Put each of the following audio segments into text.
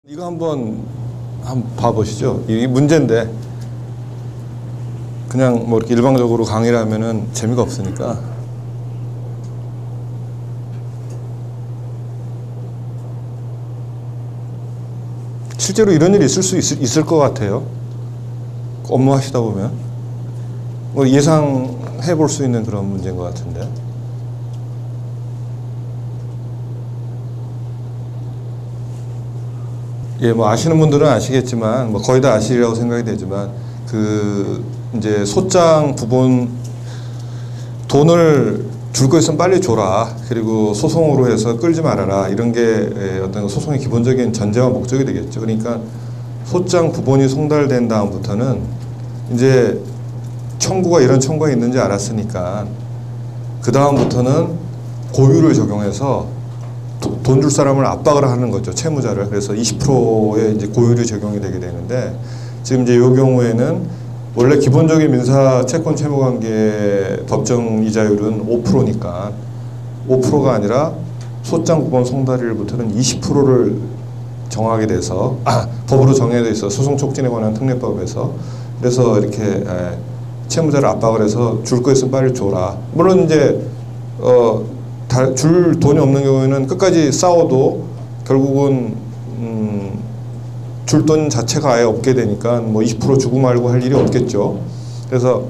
이거 한번 봐보시죠. 이게 문제인데 그냥 뭐 이렇게 일방적으로 강의를 하면은 재미가 없으니까 실제로 이런 일이 있을 수 있을 것 같아요. 업무하시다 보면 뭐 예상해 볼 수 있는 그런 문제인 것 같은데. 예, 뭐 아시는 분들은 아시겠지만 뭐 거의 다 아시리라고 생각이 되지만 그 이제 소장 부분 돈을 줄 거 있으면 빨리 줘라. 그리고 소송으로 해서 끌지 말아라. 이런 게 어떤 소송의 기본적인 전제와 목적이 되겠죠. 그러니까 소장 부본이 송달된 다음부터는 이제 청구가 이런 청구가 있는지 알았으니까 그 다음부터는 고유를 적용해서 돈 줄 사람을 압박을 하는 거죠. 채무자를. 그래서 20%의 이제 고율이 적용이 되게 되는데 지금 이제 이 경우에는 원래 기본적인 민사 채권 채무 관계 법정 이자율은 5%니까 5%가 아니라 소장 부본 송달일부터는 20%를 정하게 돼서 법으로 정해져 있어. 소송 촉진에 관한 특례법에서. 그래서 이렇게 채무자를 압박을 해서 줄 거 있으면 빨리 줘라. 물론 이제 줄 돈이 없는 경우에는 끝까지 싸워도 결국은 줄 돈 자체가 아예 없게 되니까 뭐 20% 주고 말고 할 일이 없겠죠. 그래서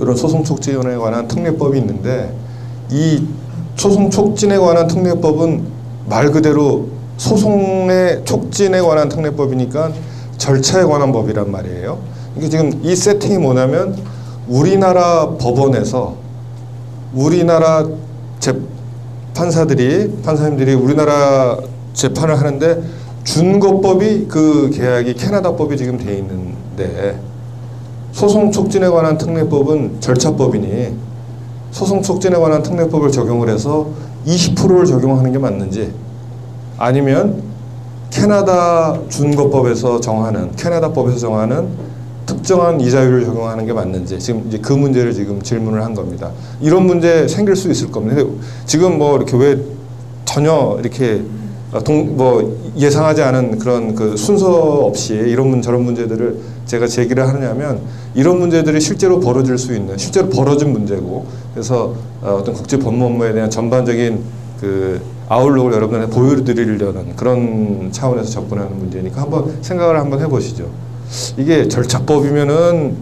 이런 소송 촉진에 관한 특례법이 있는데 이 소송 촉진에 관한 특례법은 말 그대로 소송의 촉진에 관한 특례법이니까 절차에 관한 법이란 말이에요. 그러니까 지금 이 세팅이 뭐냐면 우리나라 법원에서 우리나라 판사님들이 우리나라 재판을 하는데 준거법이 그 계약이 캐나다법이 지금 돼 있는데 소송 촉진에 관한 특례법은 절차법이니 소송 촉진에 관한 특례법을 적용을 해서 20%를 적용하는 게 맞는지 아니면 캐나다 준거법에서 정하는 캐나다법에서 정하는 특정한 이자율을 적용하는 게 맞는지 지금 이제 그 문제를 지금 질문을 한 겁니다. 이런 문제 생길 수 있을 겁니다. 근데 지금 뭐 이렇게 왜 전혀 이렇게 예상하지 않은 그런 그 순서 없이 이런 저런 문제들을 제가 제기를 하느냐면 이런 문제들이 실제로 벌어질 수 있는 실제로 벌어진 문제고 그래서 어떤 국제 법무 업무에 대한 전반적인 그 아웃룩을 여러분들한테 보여드리려는 그런 차원에서 접근하는 문제니까 한번 생각을 한번 해보시죠. 이게 절차법이면은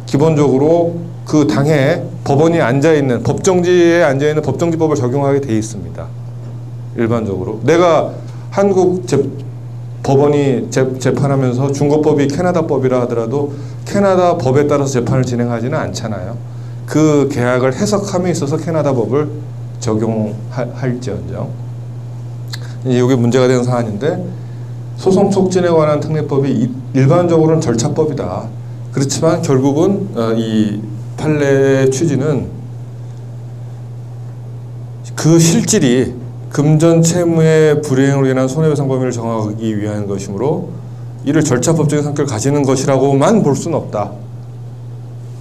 기본적으로 그 당에 법원이 앉아있는 법정지에 앉아있는 법정지법을 적용하게 돼 있습니다. 일반적으로 내가 한국 법원이 재판하면서 중거법이 캐나다법이라 하더라도 캐나다 법에 따라서 재판을 진행하지는 않잖아요. 그 계약을 해석함에 있어서 캐나다 법을 적용할지언정 이게 문제가 되는 사안인데 소송 촉진에 관한 특례법이 일반적으로는 절차법이다. 그렇지만 결국은 이 판례의 취지는 그 실질이 금전 채무의 불이행으로 인한 손해배상 범위를 정하기 위한 것이므로 이를 절차법적인 성격을 가지는 것이라고만 볼 수는 없다.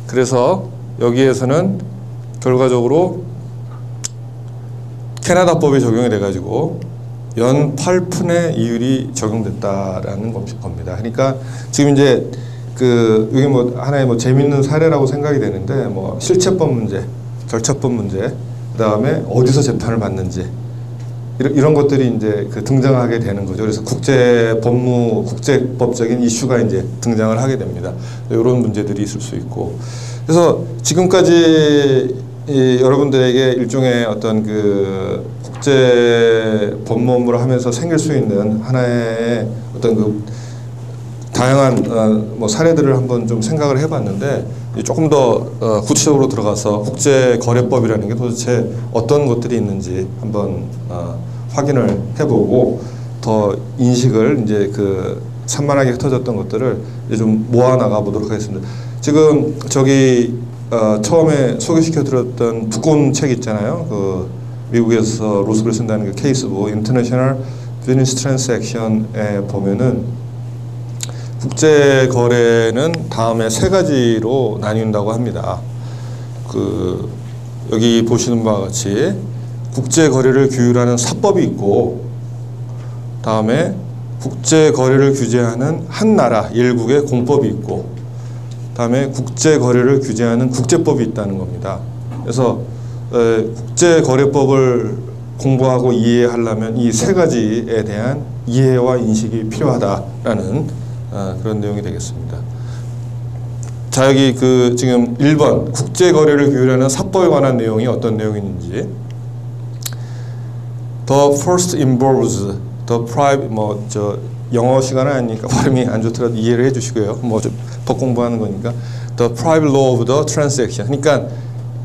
그래서 여기에서는 결과적으로 캐나다법이 적용이 돼가지고 연 8푼의 이율이 적용됐다라는 겁니다. 그러니까 지금 이제 이게 뭐 하나의 뭐 재밌는 사례라고 생각이 되는데 뭐 실체법 문제, 절차법 문제, 그 다음에 어디서 재판을 받는지 이런 것들이 이제 등장하게 되는 거죠. 그래서 국제법적인 이슈가 이제 등장을 하게 됩니다. 이런 문제들이 있을 수 있고. 그래서 지금까지 여러분들에게 일종의 어떤 국제 법무 업무를 하면서 생길 수 있는 하나의 어떤 다양한 뭐 사례들을 한번 좀 생각을 해봤는데 조금 더 구체적으로 들어가서 국제거래법이라는 게 도대체 어떤 것들이 있는지 한번 확인을 해보고 더 인식을 이제 산만하게 흩어졌던 것들을 이제 좀 모아 나가 보도록 하겠습니다. 지금 처음에 소개시켜드렸던 두꺼운 책 있잖아요. 미국에서 로스쿨에 쓴다는 케이스북 International Business Transaction에 보면은 국제 거래는 다음에 3가지로 나뉜다고 합니다. 여기 보시는 바와 같이 국제 거래를 규율하는 사법이 있고, 다음에 국제 거래를 규제하는 한 나라 일국의 공법이 있고, 다음에 국제 거래를 규제하는 국제법이 있다는 겁니다. 그래서 국제 거래법을 공부하고 이해하려면 이 세 가지에 대한 이해와 인식이 필요하다라는 그런 내용이 되겠습니다. 자, 여기 지금 1번 국제 거래를 규율하는 사법에 관한 내용이 어떤 내용인지. The first involves the private, 영어 시간은 아니니까 발음이 안 좋더라도 이해를 해주시고요. 법 공부하는 거니까. The private law of the transaction. 그러니까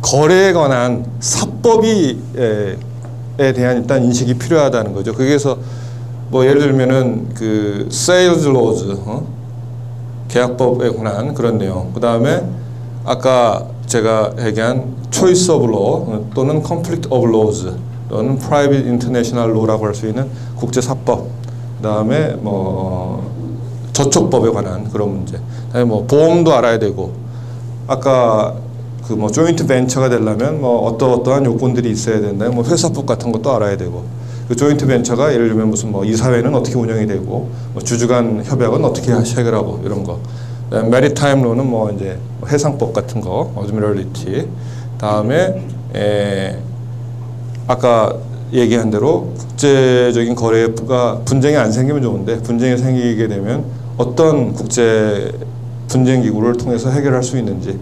거래에 관한 사법에 대한 일단 인식이 필요하다는 거죠. 거기에서 예를 들면은 sales laws, 계약법에 관한 그런 내용. 그 다음에 아까 제가 얘기한 choice of law 또는 conflict of laws 또는 private international law라고 할 수 있는 국제사법. 그 다음에 저촉법에 관한 그런 문제. 그다음에 보험도 알아야 되고, 아까 조인트 벤처가 되려면 어떠한 요건들이 있어야 된다. 회사법 같은 것도 알아야 되고, 그 조인트 벤처가 예를 들면 무슨 이사회는 어떻게 운영이 되고, 주주간 협약은 어떻게 해결하고 이런 거. 메리타임 로는 이제 해상법 같은 거, 어드미럴리티. 다음에 아까 얘기한 대로 국제적인 거래가 분쟁이 안 생기면 좋은데, 분쟁이 생기게 되면 어떤 국제 분쟁 기구를 통해서 해결할 수 있는지,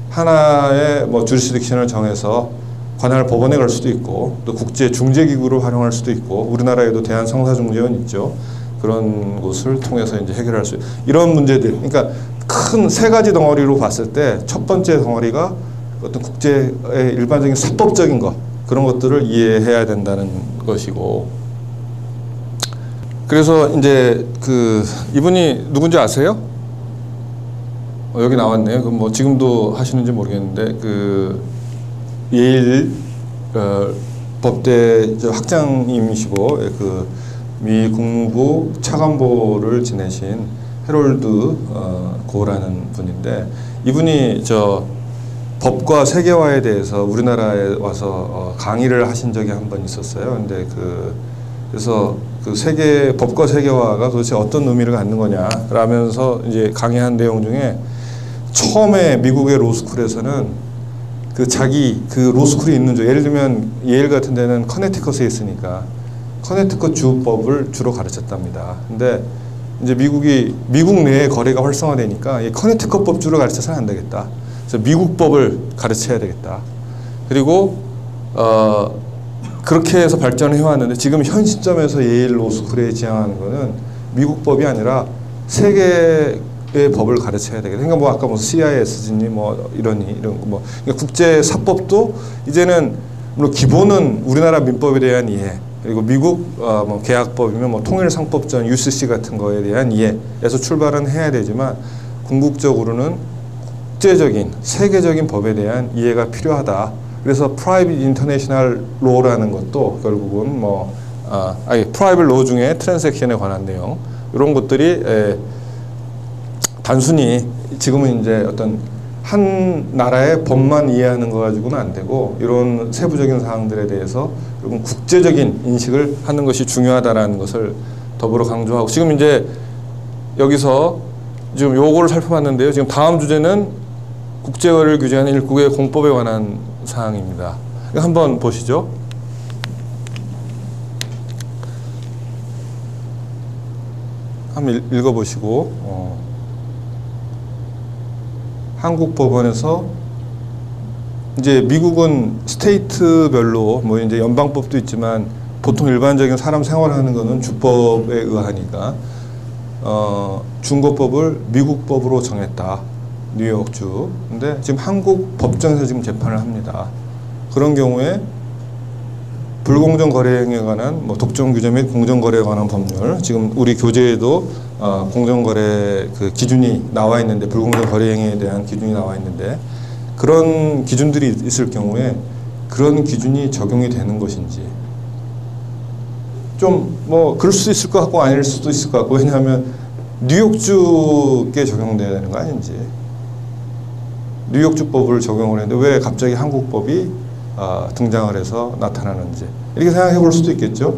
하나의 주리스딕션을 정해서 관할 법원에 갈 수도 있고, 또 국제 중재 기구를 활용할 수도 있고, 우리나라에도 대한성사중재원 있죠. 그런 곳을 통해서 이제 해결할 수 있는 이런 문제들. 그러니까 큰 세 가지 덩어리로 봤을 때 첫 번째 덩어리가 어떤 국제의 일반적인 사법적인 것, 그런 것들을 이해해야 된다는 것이고, 그래서 이제 이분이 누군지 아세요? 여기 나왔네요. 그럼 지금도 하시는지 모르겠는데 예일 법대 학장님이시고 미 국무부 차관보를 지내신 해롤드 고라는 분인데, 이분이 법과 세계화에 대해서 우리나라에 와서 강의를 하신 적이 한 번 있었어요. 근데 그래서 법과 세계화가 도대체 어떤 의미를 갖는 거냐 라면서 이제 강의한 내용 중에, 처음에 미국의 로스쿨에서는 자기 로스쿨이 있는 쪽, 예를 들면 예일 같은 데는 커네티컷에 있으니까 커네티컷 주법을 주로 가르쳤답니다. 근데 이제 미국 내에 거래가 활성화되니까 이 커네티컷 법 주로 가르쳐서는 안 되겠다. 그래서 미국 법을 가르쳐야 되겠다. 그리고 그렇게 해서 발전을 해왔는데, 지금 현 시점에서 예일 로스쿨에 지향하는 거는 미국 법이 아니라 세계의 법을 가르쳐야 되겠다. 그러니까 아까 CIS니 이런 거 그러니까 국제 사법도 이제는 물론 기본은 우리나라 민법에 대한 이해, 그리고 미국 계약법이면 통일상법전 UCC 같은 거에 대한 이해에서 출발은 해야 되지만, 궁극적으로는 국제적인 세계적인 법에 대한 이해가 필요하다. 그래서 프라이빗 인터내셔널 로라는 것도 결국은 프라이빗 로 중에 트랜잭션에 관한 내용, 이런 것들이 단순히 지금은 이제 어떤 한 나라의 법만 이해하는 거 가지고는 안 되고, 이런 세부적인 사항들에 대해서 여러분 국제적인 인식을 하는 것이 중요하다라는 것을 더불어 강조하고, 지금 이제 여기서 지금 요거를 살펴봤는데요. 지금 다음 주제는 국제거래를 규제하는 일국의 공법에 관한 사항입니다. 한번 보시죠. 한번 읽어보시고, 한국 법원에서 이제 미국은 스테이트별로 이제 연방법도 있지만 보통 일반적인 사람 생활하는 거는 주법에 의하니까 준거법을 미국 법으로 정했다. 뉴욕주. 근데 지금 한국 법정에서 지금 재판을 합니다. 그런 경우에 불공정 거래 행위에 관한 독점 규제 및 공정 거래에 관한 법률, 지금 우리 교재에도 공정 거래 기준이 나와 있는데, 불공정 거래 행위에 대한 기준이 나와 있는데, 그런 기준들이 있을 경우에 그런 기준이 적용이 되는 것인지, 좀 그럴 수도 있을 것 같고 아닐 수도 있을 것 같고, 왜냐하면 뉴욕주께 적용돼야 되는 거 아닌지, 뉴욕주법을 적용을 했는데 왜 갑자기 한국법이 등장을 해서 나타나는지, 이렇게 생각해 볼 수도 있겠죠.